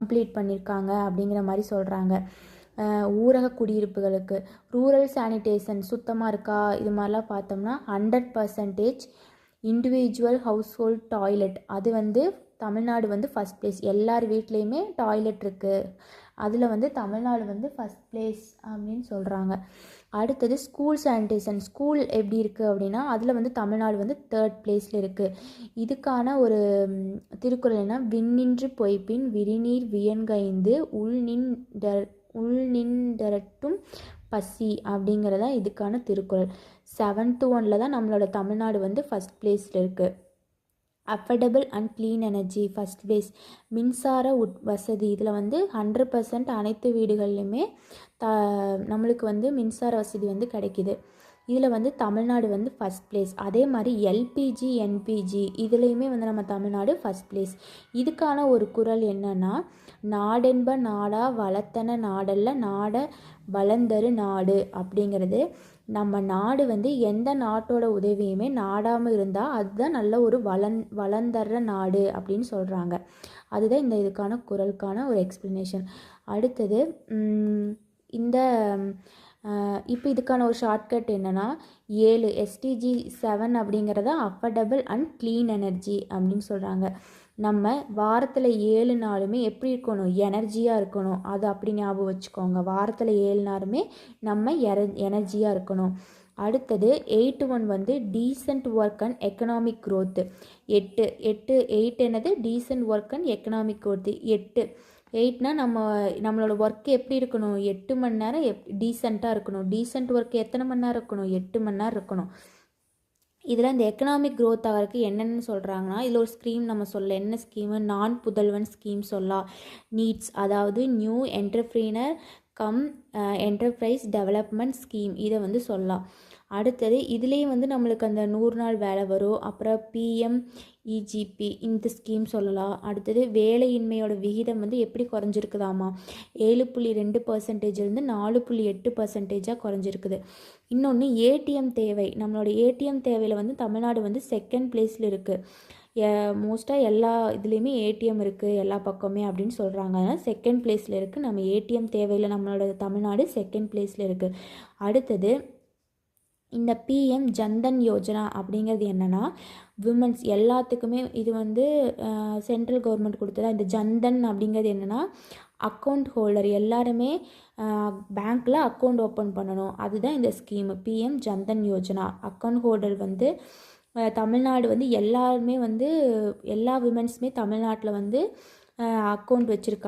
Complete பண்ணியிருக்காங்க அப்படிங்கிற மாதிரி சொல்கிறாங்க. ஊரக குடியிருப்புகளுக்கு ரூரல் சானிடேஷன் சுத்தமாக இருக்கா, இது மாதிரிலாம் பார்த்தோம்னா 100% இண்டிவிஜுவல் ஹவுஸ் ஹோல்ட் டாய்லெட் அது வந்து தமிழ்நாடு வந்து ஃபஸ்ட் ப்ளேஸ். எல்லார் வீட்லேயுமே டாய்லெட் இருக்குது, அதில் வந்து தமிழ்நாடு வந்து ஃபஸ்ட் ப்ளேஸ் அப்படின்னு சொல்கிறாங்க. அடுத்தது ஸ்கூல் சானிடேஷன், ஸ்கூல் எப்படி இருக்குது அப்படின்னா அதில் வந்து தமிழ்நாடு வந்து 3rd பிளேஸில் இருக்குது. இதுக்கான ஒரு திருக்குறள் என்ன, விண்ணின்று பொய்ப்பின் விரிநீர் வியன்கைந்து உள்நின்றட்டும் பசி அப்படிங்கிறதா இதுக்கான திருக்குறள். 7th ஒன்ல தான் நம்மளோட தமிழ்நாடு வந்து ஃபஸ்ட் பிளேஸில் இருக்குது. Affordable and clean energy first phase. மின்சார வசதி இதில் வந்து 100% அனைத்து வீடுகள்லையுமே நம்மளுக்கு வந்து மின்சார வசதி வந்து கிடைக்கிது. இதில் வந்து தமிழ்நாடு வந்து ஃபஸ்ட் பிளேஸ். அதே மாதிரி எல்பிஜி என்பிஜி இதுலேயுமே வந்து நம்ம தமிழ்நாடு ஃபஸ்ட் பிளேஸ். இதுக்கான ஒரு குறள் என்னன்னா, நாடென்ப நாடா வளத்தன நாடல்ல நாட வளர்ந்தரு நாடு அப்படிங்கிறது. நம்ம நாடு வந்து எந்த நாட்டோட உதவியுமே நாடாமல் இருந்தால் அதுதான் நல்ல ஒரு வளர்ந்தர்ற நாடு அப்படின்னு சொல்கிறாங்க. அதுதான் இந்த இதுக்கான குறளுக்கான ஒரு எக்ஸ்ப்ளனேஷன். அடுத்தது இந்த இப்போ இதுக்கான ஒரு ஷார்ட்கட் என்னென்னா 7 SDG 7 அப்படிங்கிறத அஃபர்டபுள் அண்ட் க்ளீன் எனர்ஜி அப்படின்னு சொல்கிறாங்க. நம்ம வாரத்தில் 7 நாளுமே எப்படி இருக்கணும், எனர்ஜியாக இருக்கணும். அது அப்படி ஞாபகம் வச்சுக்கோங்க. வாரத்தில் 7 நாளுமே நம்ம எனர்ஜியாக இருக்கணும். அடுத்தது 8 வந்து decent work and economic growth. 8 என்னது, decent work and economic growth. 8னா நம்மளோட ஒர்க்கு எப்படி இருக்கணும், 8 மணி நேரம் டீசெண்டாக இருக்கணும். டீசென்ட் ஒர்க் எத்தனை மணி நேரம் இருக்கணும், 8 மணி நேரம் இருக்கணும். இதில் இந்த எக்கனாமிக் க்ரோத் ஆகிறதுக்கு என்னென்னு சொல்கிறாங்கன்னா, இதில் ஒரு ஸ்கீம் நம்ம சொல்ல, என்ன ஸ்கீமு, நான் புதல்வன் ஸ்கீம் சொல்லலாம். நீட்ஸ் அதாவது new entrepreneur cum enterprise development scheme, இதை வந்து சொல்லலாம். அடுத்தது இதுலேயும் வந்து நம்மளுக்கு அந்த 100 நாள் வேலை வரும். அப்புறம் PMEGP இந்த ஸ்கீம் சொல்லலாம். அடுத்தது வேலையின்மையோட விகிதம் வந்து எப்படி குறைஞ்சிருக்குதாமா, 7.2% 4.8% குறைஞ்சிருக்குது. இன்னொன்று ஏடிஎம் தேவை. நம்மளோட ஏடிஎம் தேவையில் வந்து தமிழ்நாடு வந்து 2nd பிளேஸில் இருக்குது. மோஸ்ட்டாக எல்லா இதுலேயுமே ஏடிஎம் இருக்குது எல்லா பக்கமே அப்படின்னு சொல்கிறாங்க. அதனால் 2nd பிளேஸில் இருக்குது. நம்ம ஏடிஎம் தேவையில் நம்மளோட தமிழ்நாடு 2nd பிளேஸில் இருக்குது. அடுத்தது இந்த PM ஜன்தன் யோஜனா அப்படிங்கிறது என்னென்னா, விமன்ஸ் எல்லாத்துக்குமே இது வந்து சென்ட்ரல் கவர்மெண்ட் கொடுத்ததா. இந்த ஜன்தன் அப்படிங்கிறது என்னென்னா, அக்கௌண்ட் ஹோல்டர் எல்லாருமே பேங்க்கில் அக்கௌண்ட் ஓப்பன் பண்ணணும். அதுதான் இந்த scheme PM Jan Dhan Yojana. Account holder வந்து தமிழ்நாடு வந்து எல்லாருமே வந்து எல்லா விமன்ஸுமே தமிழ்நாட்டில் வந்து அக்கௌண்ட் வச்சுருக்காங்க.